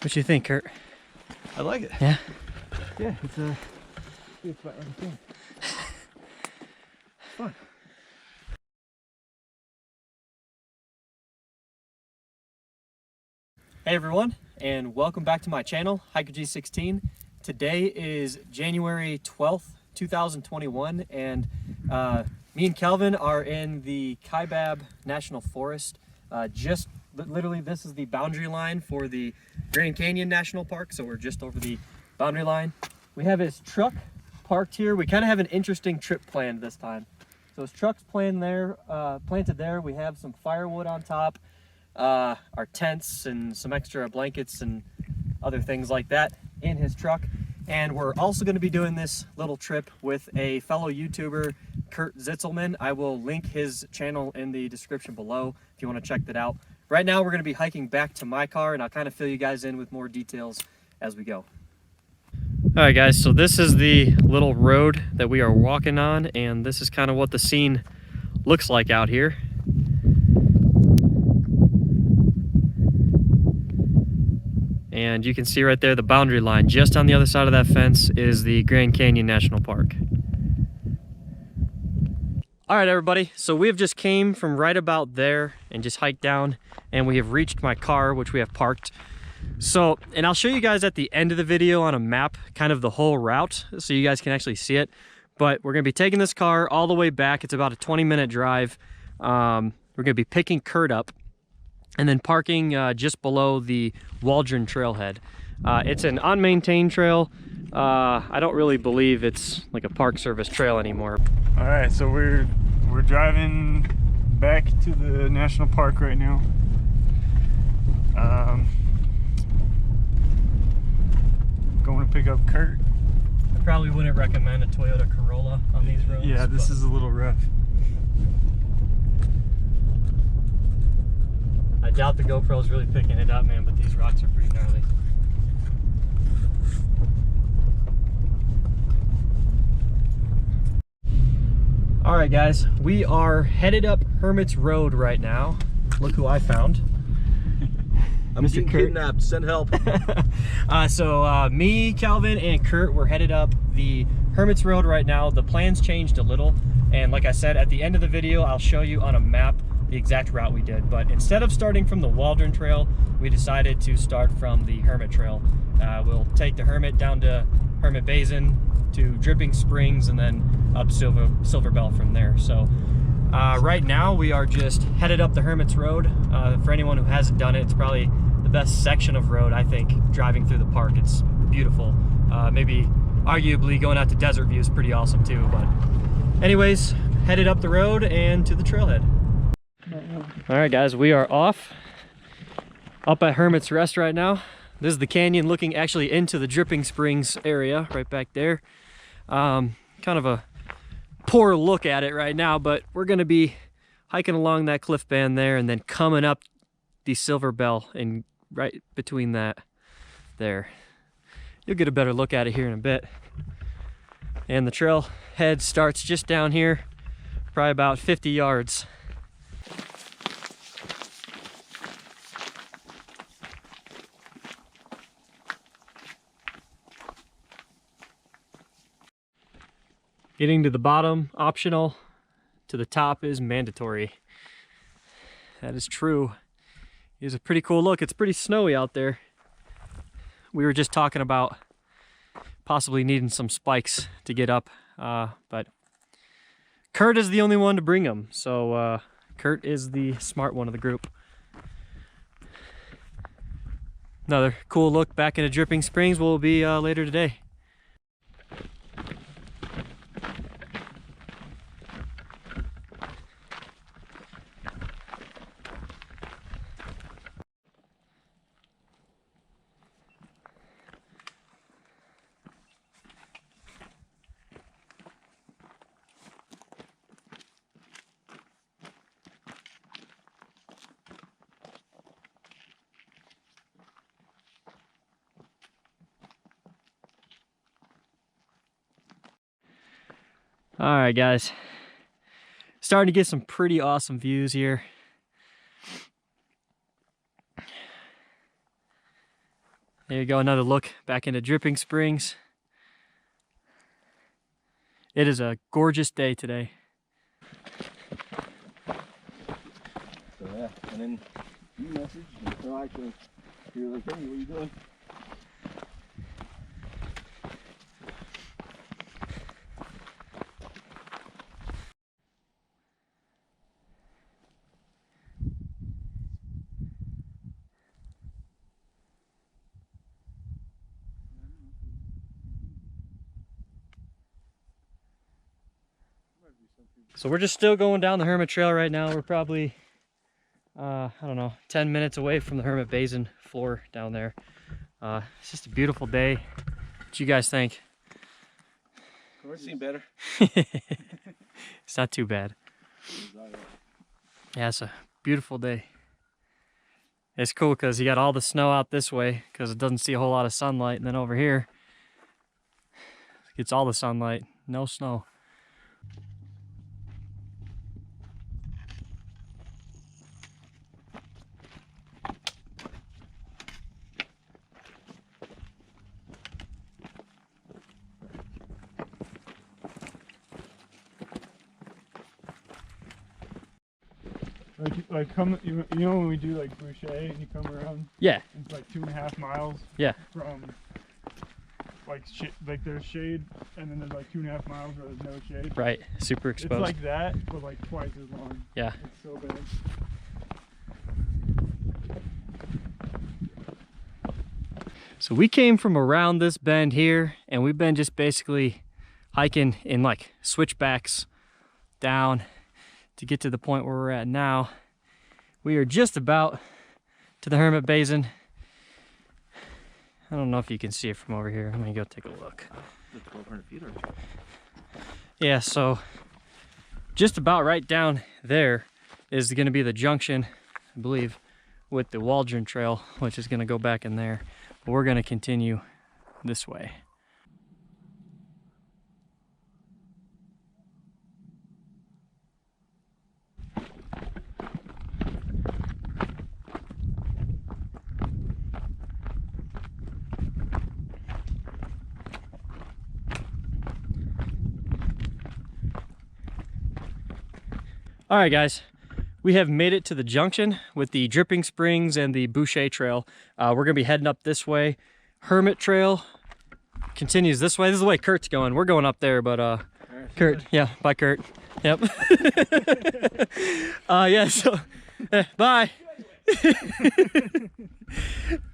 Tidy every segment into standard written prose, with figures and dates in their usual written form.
What you think, Kurt? I like it. Yeah? Yeah, it's a good spot right there. Fun. Hey everyone, and welcome back to my channel, Hiker G16. Today is January 12th, 2021, and me and Kelvin are in the Kaibab National Forest. Just literally, this is the boundary line for the Grand Canyon National Park, so we're just over the boundary line. We have his truck parked here. We kind of have an interesting trip planned this time. So his truck's planted there. We have some firewood on top. Our tents and some extra blankets and other things like that in his truck. And we're also going to be doing this little trip with a fellow YouTuber, Kurt Zitzelman. I will link his channel in the description below if you want to check that out. Right now we're going to be hiking back to my car, and I'll kind of fill you guys in with more details as we go. All right guys, so this is the little road that we are walking on, and this is kind of what the scene looks like out here. And you can see right there the boundary line. Just on the other side of that fence is the Grand Canyon National Park. All right, everybody. So we have just came from right about there and just hiked down, and we have reached my car, which we have parked. So, and I'll show you guys at the end of the video on a map, kind of the whole route, so you guys can actually see it. But we're gonna be taking this car all the way back. It's about a 20-minute drive. We're gonna be picking Kurt up and then parking just below the Waldron Trailhead. It's an unmaintained trail. I don't really believe it's like a Park Service trail anymore. All right, so we're driving back to the national park right now. Going to pick up Kurt. I probably wouldn't recommend a Toyota Corolla on these roads. Yeah, this is a little rough. I doubt the GoPro is really picking it up, man, but these rocks are pretty gnarly. All right, guys, we are headed up Hermit's Road right now. Look who I found. I'm getting kidnapped. Send help. Me, Calvin, and Kurt, we're headed up the Hermit's Road right now. The plans changed a little, and like I said, at the end of the video, I'll show you on a map the exact route we did. But instead of starting from the Waldron Trail, we decided to start from the Hermit Trail. We'll take the Hermit down to Hermit Basin to Dripping Springs and then up Silver Bell from there. So right now we are just headed up the Hermit's Road. For anyone who hasn't done it, it's probably the best section of road, I think, driving through the park. It's beautiful. Maybe arguably going out to Desert View is pretty awesome too. But anyways, headed up the road and to the trailhead. All right, guys, we are off up at Hermit's Rest right now. This is the canyon looking actually into the Dripping Springs area right back there. Kind of a poor look at it right now, but we're going to be hiking along that cliff band there and then coming up the Silver Bell and right between that there. You'll get a better look at it here in a bit. And the trailhead starts just down here, probably about 50 yards. Getting to the bottom, optional. To the top is mandatory. That is true. It's a pretty cool look. It's pretty snowy out there. We were just talking about possibly needing some spikes to get up, but Kurt is the only one to bring them. So Kurt is the smart one of the group. Another cool look back into Dripping Springs will be later today. All right, guys. Starting to get some pretty awesome views here. There you go, another look back into Dripping Springs. It is a gorgeous day today. So yeah, and then you message, and so actually, you're like, hey, what are you doing? So we're just still going down the Hermit Trail right now. We're probably, I don't know, 10 minutes away from the Hermit Basin floor down there. It's just a beautiful day. What you guys think? It's seen better. It's not too bad. Yeah, it's a beautiful day. It's cool because you got all the snow out this way because it doesn't see a whole lot of sunlight. And then over here, it's all the sunlight, no snow. Like come, you know when we do like Boucher and you come around? Yeah. It's like 2.5 miles. Yeah. From like there's shade, and then there's like 2.5 miles where there's no shade. Right. Super exposed. It's like that, but like twice as long. Yeah. It's so bad. So we came from around this bend here, and we've been just basically hiking in like switchbacks down to get to the point where we're at now. We are just about to the Hermit Basin. I don't know if you can see it from over here. Let me go take a look. 1,200 feet or? Yeah, so just about right down there is going to be the junction, I believe, with the Waldron Trail, which is going to go back in there. But we're going to continue this way. All right, guys, we have made it to the junction with the Dripping Springs and the Boucher Trail. We're gonna be heading up this way. Hermit Trail continues this way. This is the way Kurt's going. We're going up there, but Kurt, yeah, bye, Kurt. Yep. Yeah, so bye.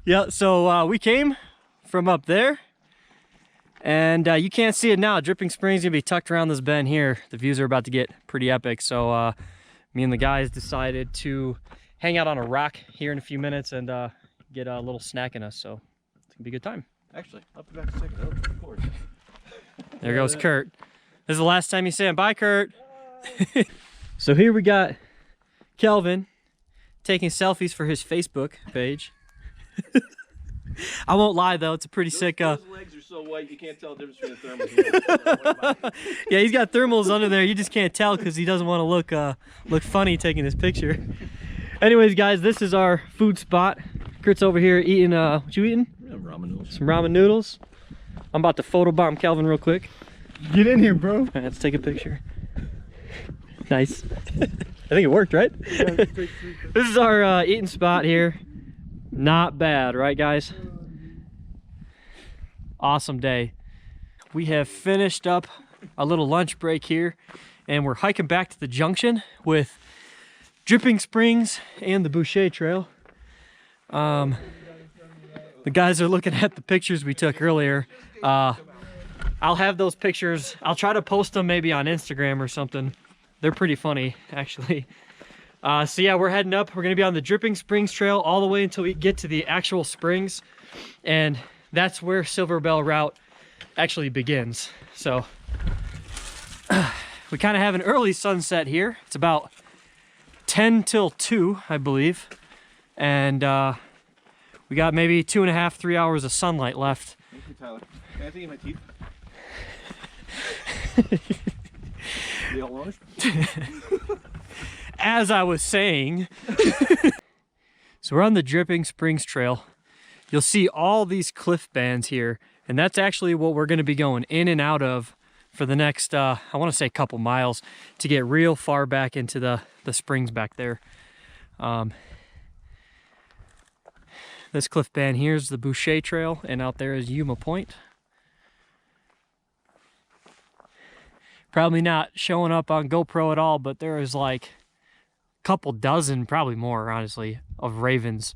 Yeah, so we came from up there, and you can't see it now. Dripping Springs is gonna be tucked around this bend here. The views are about to get pretty epic, so me and the guys decided to hang out on a rock here in a few minutes and get a little snack in us, so it's gonna be a good time. Actually, I'll be back in a second. Oh, of course. There goes Kurt. This is the last time you say bye, Kurt. So here we got Kelvin taking selfies for his Facebook page. I won't lie though, it's a pretty sick. Those legs are so white you can't tell the difference between the thermals. Yeah, he's got thermals under there. You just can't tell because he doesn't want to look funny taking this picture. Anyways, guys, this is our food spot. Kurt's over here eating. What you eating? Yeah, ramen noodles. Some ramen noodles. I'm about to photobomb Kelvin real quick. Get in here, bro. All right, let's take a picture. Nice. I think it worked, right? Yeah, This is our eating spot here. Not bad, right, guys? Awesome day. We have finished up a little lunch break here, and we're hiking back to the junction with Dripping Springs and the Boucher Trail. The guys are looking at the pictures we took earlier. I'll have those pictures. I'll try to post them maybe on Instagram or something. They're pretty funny, actually. So yeah, we're heading up. We're gonna be on the Dripping Springs Trail all the way until we get to the actual springs. And that's where Silver Bell Route actually begins. So we kind of have an early sunset here. It's about 10 till 2, I believe. And we got maybe 2.5, 3 hours of sunlight left. Thank you, Tyler. Can I think of my teeth? be all honest. As I was saying, so we're on the Dripping Springs Trail. You'll see all these cliff bands here, and that's actually what we're going to be going in and out of for the next, I want to say couple miles to get real far back into the springs back there. This cliff band here is the Boucher Trail, and out there is Yuma Point. Probably not showing up on GoPro at all, but there is like a couple dozen, probably more honestly, of ravens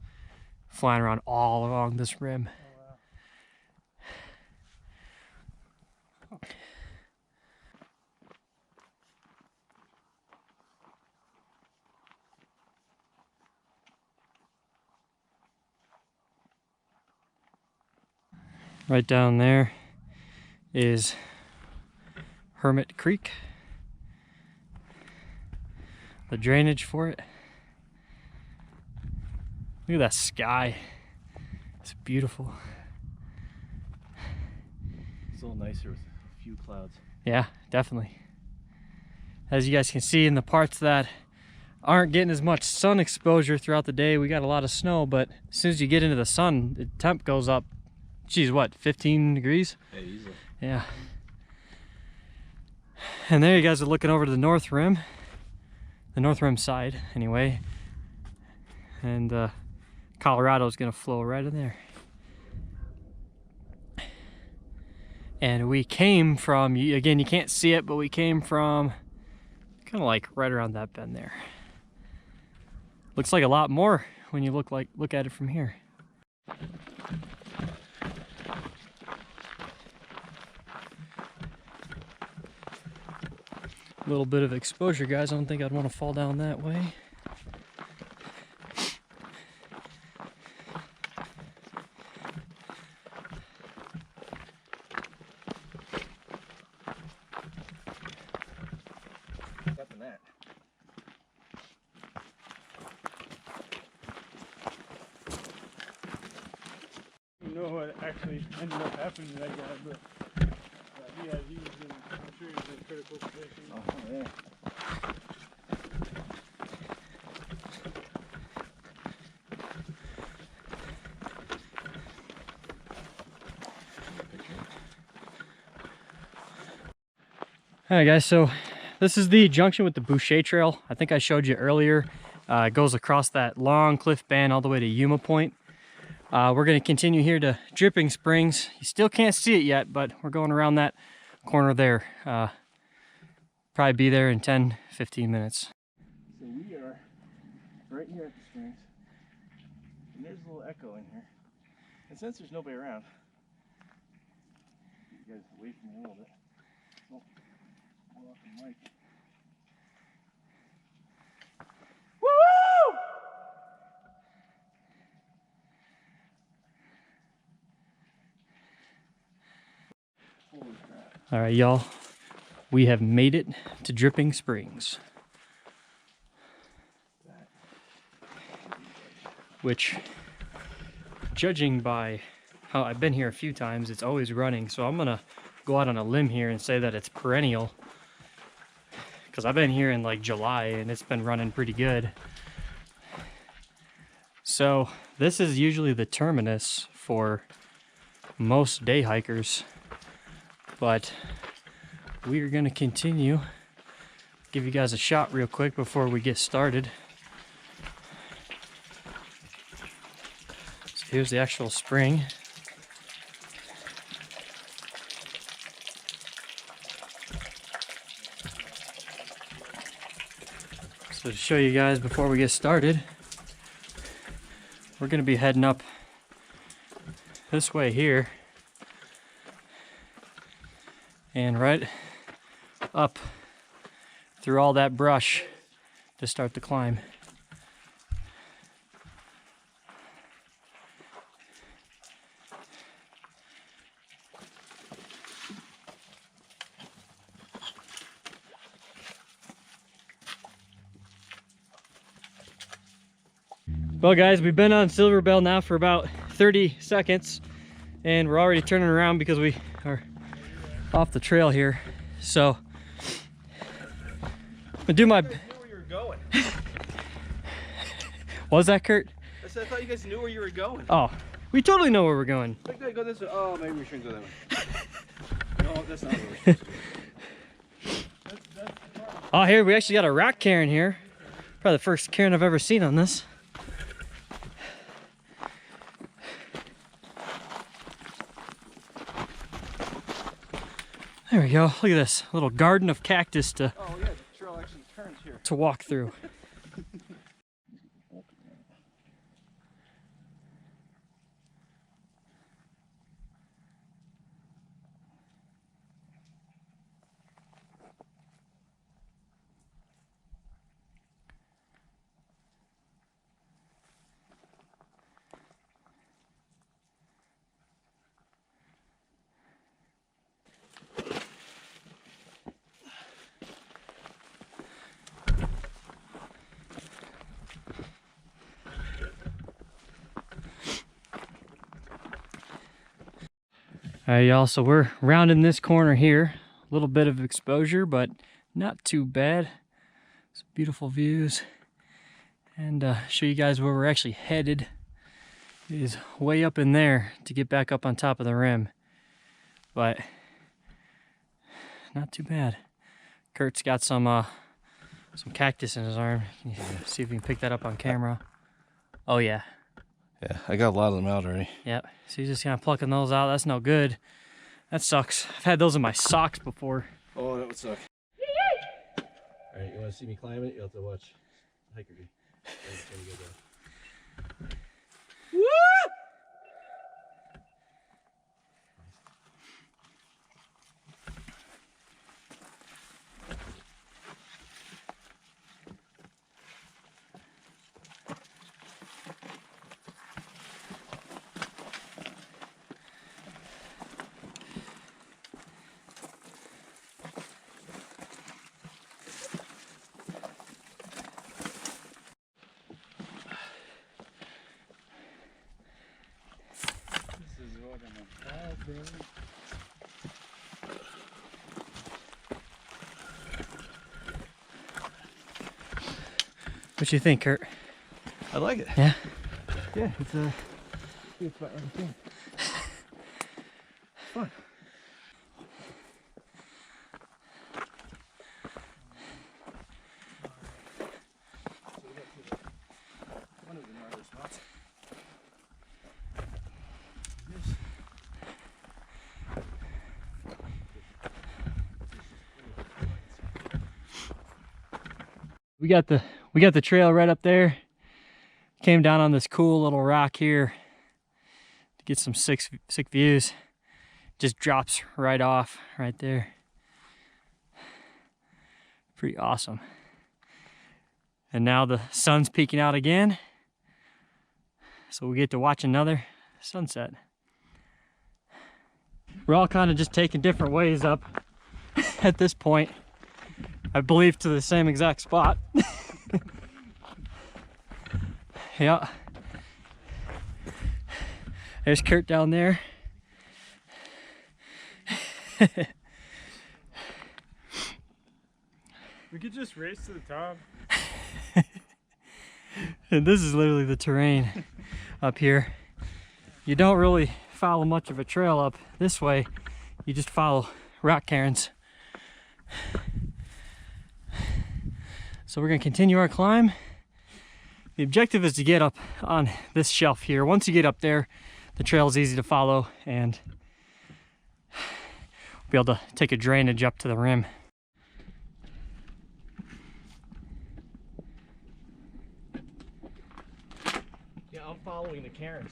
flying around all along this rim. Right down there is Hermit Creek, the drainage for it. Look at that sky. It's beautiful. It's a little nicer with a few clouds. Yeah, definitely. As you guys can see in the parts that aren't getting as much sun exposure throughout the day, we got a lot of snow, but as soon as you get into the sun, the temp goes up, geez, what, 15 degrees? Yeah, easily. Yeah. And there you guys are looking over to the north rim side anyway, and Colorado's gonna flow right in there. And we came from, again, you can't see it, but we came from kind of like right around that bend there. Looks like a lot more when you look at it from here. A little bit of exposure, guys. I don't think I'd want to fall down that way. Nothing that. You know what actually ended up happening to that guy, but he was in, I'm sure he was in critical position. Oh, yeah. Alright guys, so this is the junction with the Boucher Trail. I think I showed you earlier. It goes across that long cliff band all the way to Yuma Point. We're going to continue here to Dripping Springs. You still can't see it yet, but we're going around that corner there. Probably be there in 10-15 minutes. So we are right here at the springs, and there's a little echo in here. And since there's nobody around, get you guys away from me a little bit. Oh, pull off the mic. Woo! Holy crap. All right, y'all. We have made it to Dripping Springs, which, judging by how I've been here a few times, it's always running. So I'm gonna go out on a limb here and say that it's perennial, because I've been here in like July and it's been running pretty good. So this is usually the terminus for most day hikers, but we are going to continue. Give you guys a shot real quick before we get started. So here's the actual spring. So to show you guys before we get started, we're going to be heading up this way here, and right up through all that brush to start the climb. Well guys, we've been on Silver Bell now for about 30 seconds and we're already turning around because we are off the trail here. So I do my. You guys knew where you were going. What was that, Kurt? I said I thought you guys knew where you were going. Oh, we totally know where we're going. Like that, go this way. Oh, maybe we shouldn't go that way. No, that's not where we're supposed to go. Oh, here we actually got a rock cairn here. Probably the first cairn I've ever seen on this. There we go. Look at this little garden of cactus Oh yeah, the trail actually turns here. to walk through. All right, y'all, so we're rounding this corner here. A little bit of exposure, but not too bad. Some beautiful views. And show you guys where we're actually headed. It is way up in there to get back up on top of the rim. But not too bad. Kurt's got some cactus in his arm. Can you see if we can pick that up on camera? Oh yeah. Yeah, I got a lot of them out already. Yep. So you're just kind of plucking those out. That's no good. That sucks. I've had those in my socks before. Oh, that would suck. Alright, you want to see me climb it? You'll have to watch hiker. Woo! What you think, Kurt? I like it. Yeah? Yeah, it's about everything. Fun. One of the gnarly spots. We got the trail right up there. Came down on this cool little rock here to get some sick views. Just drops right off right there. Pretty awesome. And now the sun's peeking out again, so we get to watch another sunset. We're all kind of just taking different ways up at this point. I believe to the same exact spot. Yeah. There's Kurt down there. We could just race to the top. And this is literally the terrain up here. You don't really follow much of a trail up this way. You just follow rock cairns. So we're gonna continue our climb. The objective is to get up on this shelf here. Once you get up there, the trail is easy to follow and we'll be able to take a drainage up to the rim. Yeah, I'm following the cairns.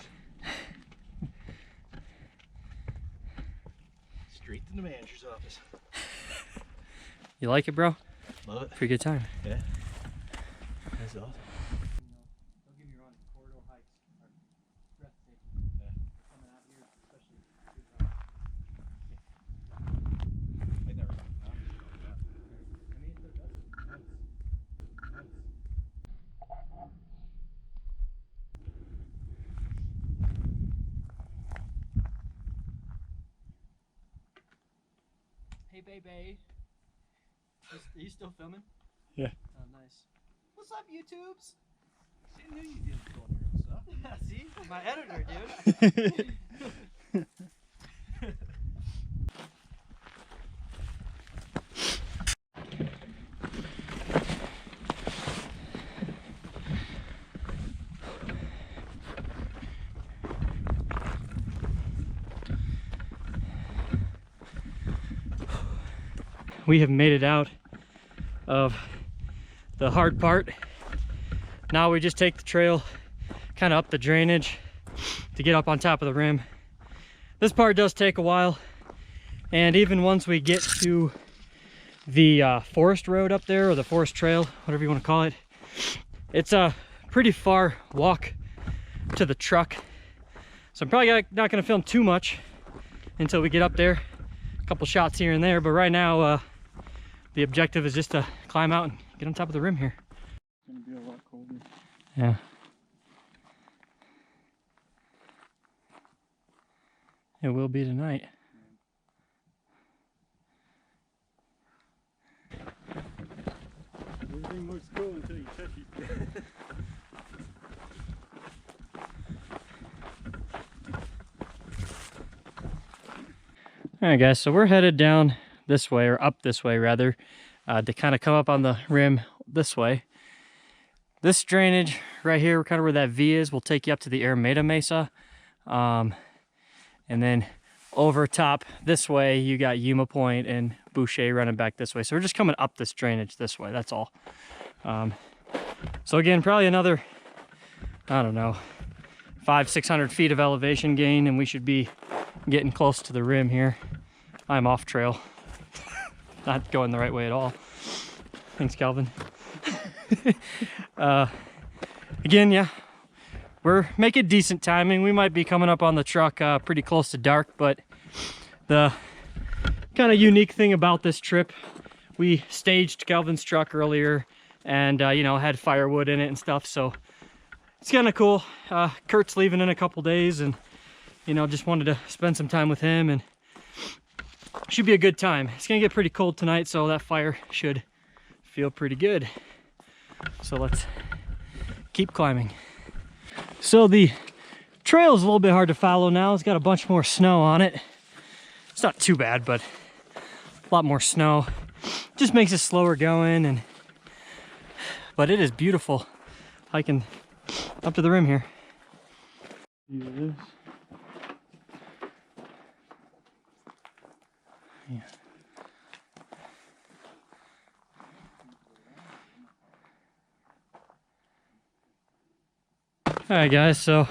Straight to the manager's office. You like it, bro? Love it. Pretty good time. Yeah. That's awesome. Don't get me wrong, corridor hikes are breathtaking. Yeah. Coming out here, especially. I never got that. I mean, that's nice. Hey, baby. Are you still filming? Yeah. Oh, nice. What's up, YouTubes? I knew you did stuff. Yeah, see? My editor, dude. We have made it out of the hard part. Now we just take the trail kind of up the drainage to get up on top of the rim. This part does take a while, and even once we get to the forest road up there, or the forest trail, whatever you want to call it, it's a pretty far walk to the truck. So I'm probably not going to film too much until we get up there. A couple shots here and there, but right now the objective is just to climb out and get on top of the rim here. It's gonna be a lot colder. Yeah. It will be tonight. Everything looks cool until you touch it. All right, guys, so we're headed down this way, or up this way rather, to kind of come up on the rim this way. This drainage right here, kind of where that V is, will take you up to the Eremita Mesa. And then over top this way, you got Yuma Point and Boucher running back this way. So we're just coming up this drainage this way, that's all. So again, probably another, I don't know, 500-600 feet of elevation gain, and we should be getting close to the rim here. I'm off trail. Not going the right way at all. Thanks, Calvin. Again, yeah, we're making decent timing. We might be coming up on the truck pretty close to dark, but the kind of unique thing about this trip, we staged Calvin's truck earlier and, you know, had firewood in it and stuff, so it's kind of cool. Kurt's leaving in a couple days, and, you know, just wanted to spend some time with him, and should be a good time. It's gonna get pretty cold tonight, so that fire should feel pretty good. So let's keep climbing. So the trail is a little bit hard to follow now. It's got a bunch more snow on it. It's not too bad, but a lot more snow. Just makes it slower going, but it is beautiful hiking up to the rim here. Yes. Yeah. All right, guys, so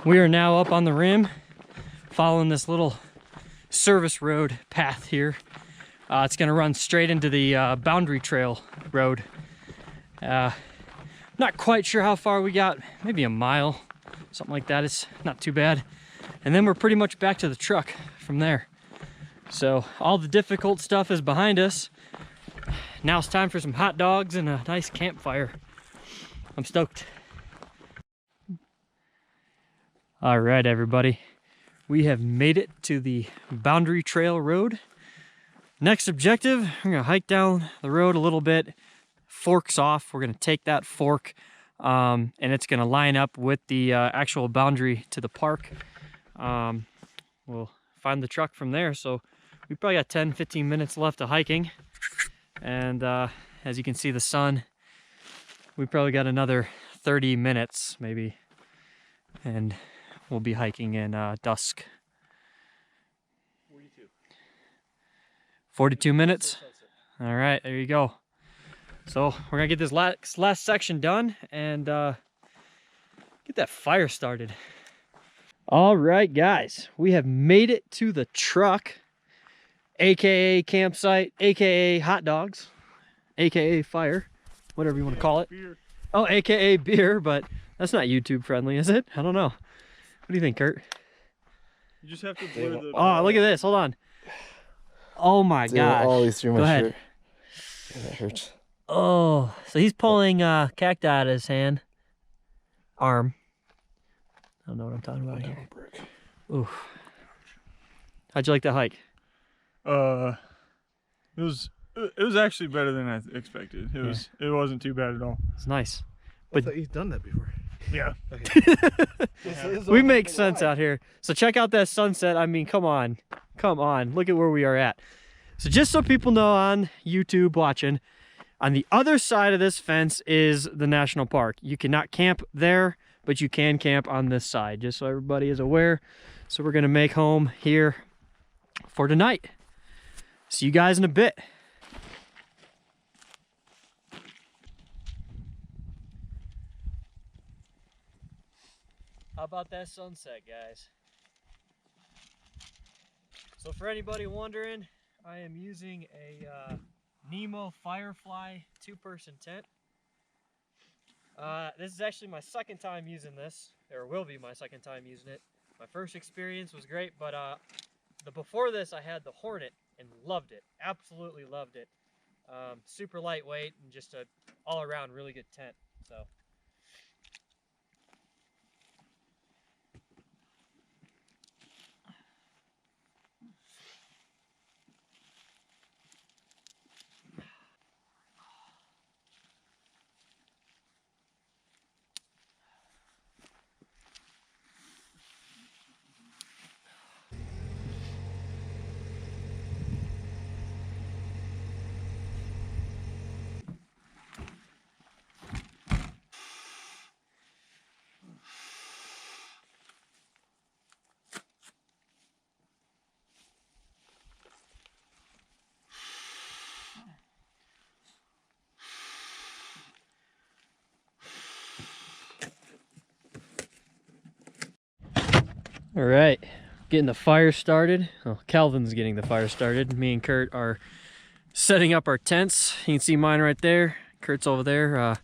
we are now up on the rim following this little service road path here. It's going to run straight into the boundary trail road. Not quite sure how far we got, maybe a mile, something like that. It's not too bad. And then we're pretty much back to the truck from there. So all the difficult stuff is behind us. Now it's time for some hot dogs and a nice campfire. I'm stoked. All right, everybody. We have made it to the Boundary Trail Road. Next objective, we're gonna hike down the road a little bit. Forks off. We're gonna take that fork and it's gonna line up with the actual boundary to the park. We'll find the truck from there. So we probably got 10-15 minutes left of hiking. And as you can see the sun, we probably got another 30 minutes maybe. And we'll be hiking in dusk. 42 minutes? All right, there you go. So we're gonna get this last section done and get that fire started. All right, guys, we have made it to the truck, AKA campsite, AKA hot dogs, AKA fire, whatever you want to call it. Beer. Oh, AKA beer, but that's not YouTube friendly, is it? I don't know. What do you think, Kurt? You just have to blur the... Oh, look at this. Hold on. Oh my gosh. All these through Go my ahead. shirt. Yeah, that hurts. Oh, so he's pulling cacti out of his hand. Arm. I don't know what I'm talking about here. Oof. How'd you like that hike? It was It was actually better than I expected. It wasn't too bad at all. It's nice. But I thought you've done that before. Yeah. We make sense out here. So check out that sunset. I mean, come on. Come on. Look at where we are at. So just so people know on YouTube watching, on the other side of this fence is the national park. You cannot camp there, but you can camp on this side, just so everybody is aware. So we're gonna make home here for tonight. See you guys in a bit. How about that sunset, guys? So for anybody wondering, I am using a Nemo Firefly 2-person tent. This is actually my second time using this, or will be my second time using it. My first experience was great, but before this I had the Hornet and loved it, absolutely loved it. Super lightweight and just a all-around really good tent. So. All right, getting the fire started. Well, Calvin's getting the fire started. Me and Kurt are setting up our tents. You can see mine right there. Kurt's over there. Let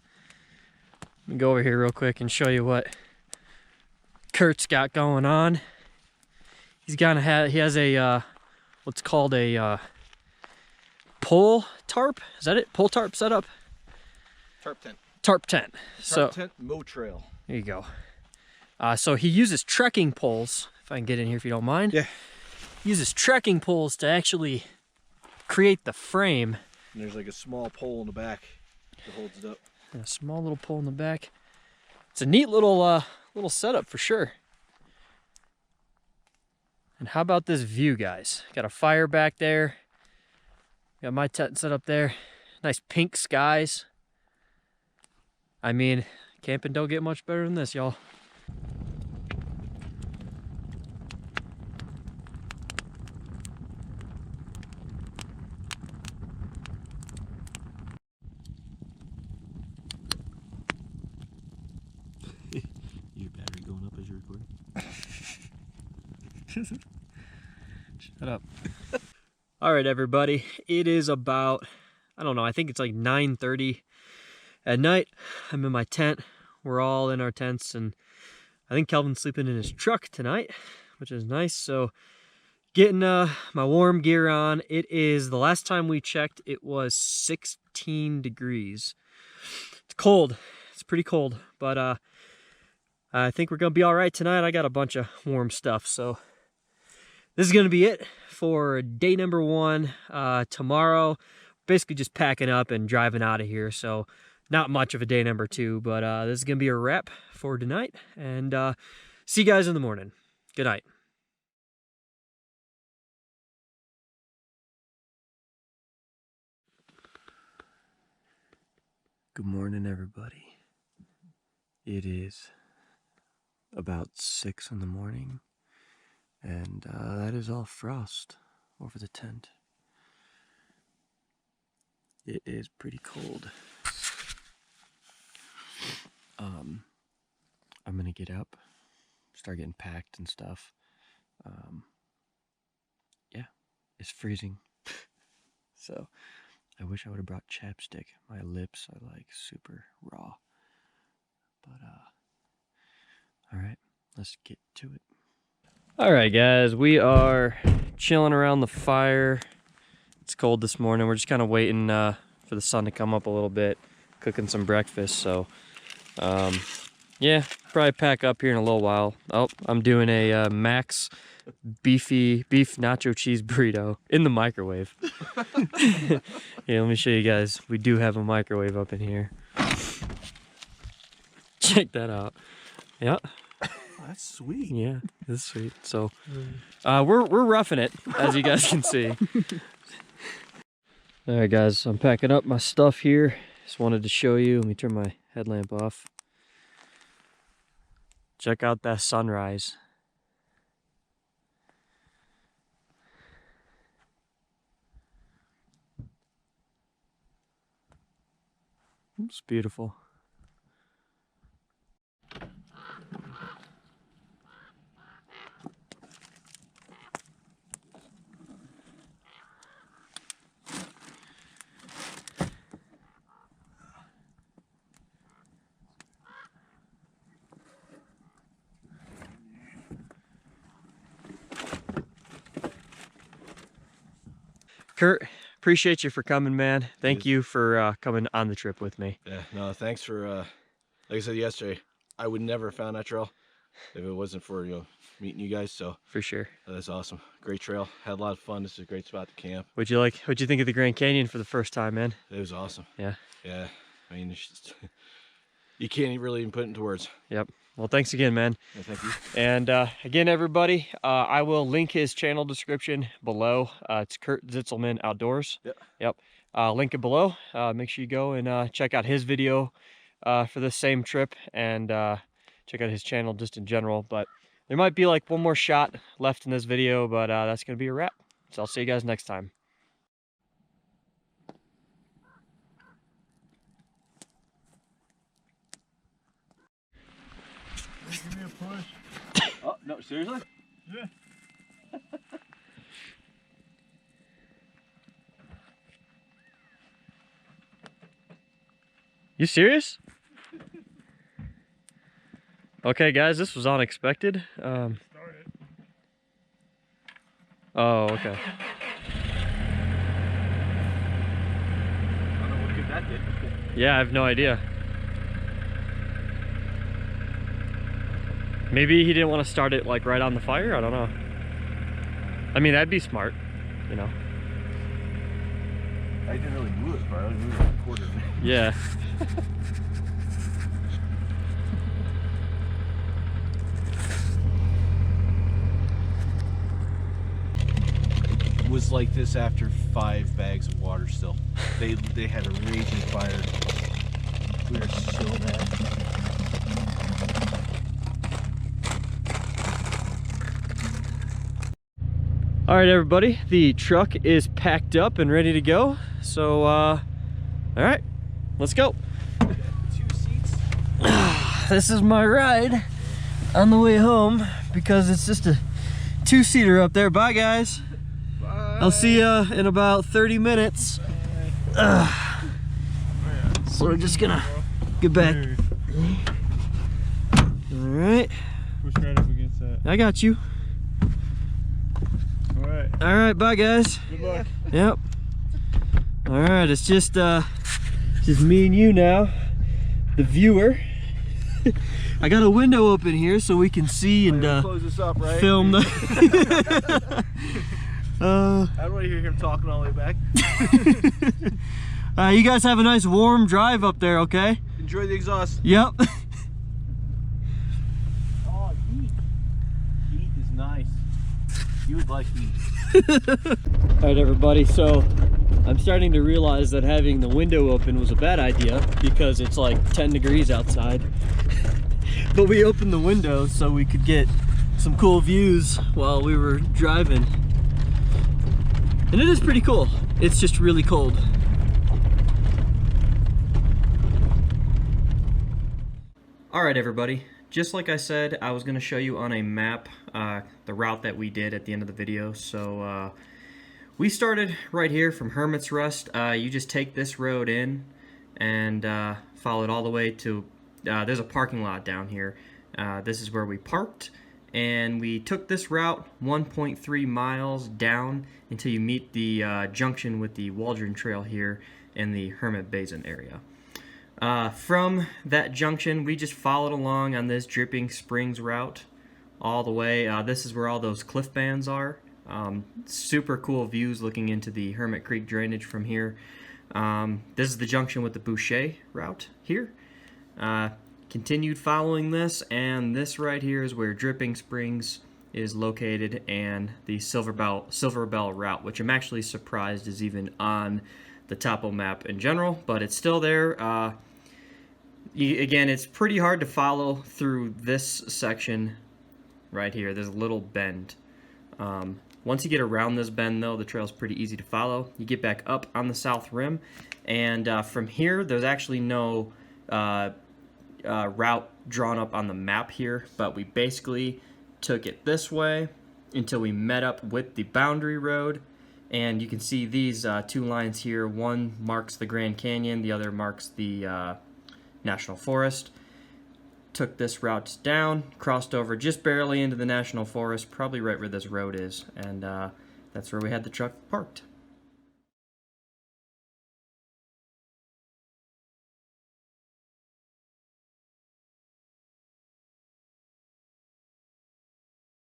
me go over here real quick and show you what Kurt's got going on. He has a what's called a pole tarp. Is that it? Pole tarp setup? Tarp tent. Tarp tent. Tarp tent, mow trail. There you go. So he uses trekking poles, if I can get in here if you don't mind. Yeah. He uses trekking poles to actually create the frame. And there's like a small pole in the back that holds it up. And a small little pole in the back. It's a neat little little setup for sure. And how about this view, guys? Got a fire back there. Got my tent set up there. Nice pink skies. I mean, camping don't get much better than this, y'all. Your battery going up as you're recording? Shut up. All right, everybody. It is about, I don't know, I think it's like 9:30 at night. I'm in my tent. We're all in our tents, and I think Kelvin's sleeping in his truck tonight, which is nice. So getting my warm gear on. It is, the last time we checked, it was 16 degrees. It's cold. It's pretty cold, but I think we're gonna be all right tonight. I got a bunch of warm stuff, so this is gonna be it for day number 1. Tomorrow, basically just packing up and driving out of here. So not much of a day number 2, but this is gonna be a wrap for tonight, and see you guys in the morning. Good night. Good morning, everybody. It is about 6 in the morning, and that is all frost over the tent. It is pretty cold. I'm gonna get up, start getting packed and stuff. Yeah, it's freezing. So I wish I would have brought chapstick. My lips are like super raw. But all right, let's get to it. All right, guys, we are chilling around the fire. It's cold this morning. We're just kind of waiting for the sun to come up a little bit, cooking some breakfast. So yeah, probably pack up here in a little while. Oh, I'm doing a max beef nacho cheese burrito in the microwave. Yeah, let me show you guys. We do have a microwave up in here. Check that out. Yeah. Oh, that's sweet. Yeah, that's sweet. So we're roughing it, as you guys can see. All right, guys, I'm packing up my stuff here. Just wanted to show you. Let me turn my headlamp off. Check out that sunrise. It's beautiful. Kurt, appreciate you for coming, man. Thank you for coming on the trip with me. Yeah, no, thanks for, like I said yesterday, I would never have found that trail if it wasn't for, meeting you guys, so. For sure. That's awesome. Great trail. Had a lot of fun. This is a great spot to camp. What'd you think of the Grand Canyon for the first time, man? It was awesome. Yeah. Yeah, I mean, it's just, you can't really even put it into words. Yep. Well, thanks again, man. Yeah, thank you. And again, everybody, I will link his channel description below. It's Kurt Zitzelman Outdoors. Yep. Link it below. Make sure you go and check out his video for this same trip, and check out his channel just in general. But there might be like one more shot left in this video, but that's going to be a wrap. So I'll see you guys next time. Give me a push. Oh, no, seriously? Yeah. You serious? Okay, guys, this was unexpected. Start it. Oh, okay. I don't know what good that did. Yeah, I have no idea. Maybe he didn't want to start it like right on the fire. I don't know. I mean, that'd be smart, you know. I didn't really move it far. I only moved it a quarter. Yeah. It was like this after 5 bags of water still. They had a raging fire. We are so mad. All right, everybody, the truck is packed up and ready to go. So, all right, let's go. 2 seats. This is my ride on the way home because it's just a 2-seater up there. Bye, guys. Bye. I'll see you in about 30 minutes. So we're just gonna get back. All right. Push right up against that. I got you. Alright. All right, bye, guys. Good luck. Yep. All right, it's just me and you now, the viewer. I got a window open here so we can see and close this up, right? film the. I don't want to hear him talking all the way back. You guys have a nice warm drive up there, okay? Enjoy the exhaust. Yep. Oh, heat. Heat is nice. You would like heat. All right, everybody, so I'm starting to realize that having the window open was a bad idea because it's like 10 degrees outside. But we opened the window so we could get some cool views while we were driving. And it is pretty cool. It's just really cold. All right, everybody. Just like I said, I was going to show you on a map the route that we did at the end of the video. So we started right here from Hermit's Rest. You just take this road in and follow it all the way to, there's a parking lot down here. This is where we parked. And we took this route 1.3 miles down until you meet the junction with the Waldron Trail here in the Hermit Basin area. From that junction, we just followed along on this Dripping Springs route all the way. This is where all those cliff bands are. Super cool views looking into the Hermit Creek drainage from here. This is the junction with the Boucher route here. Continued following this, and this right here is where Dripping Springs is located, and the Silver Bell route, which I'm actually surprised is even on the topo map in general, but it's still there. Again, it's pretty hard to follow through this section right here. There's a little bend. Once you get around this bend, though, the trail's pretty easy to follow. You get back up on the south rim, and from here, there's actually no route drawn up on the map here, but we basically took it this way until we met up with the boundary road, and you can see these two lines here. One marks the Grand Canyon, the other marks the National Forest. Took this route down, crossed over just barely into the National Forest, probably right where this road is, and that's where we had the truck parked.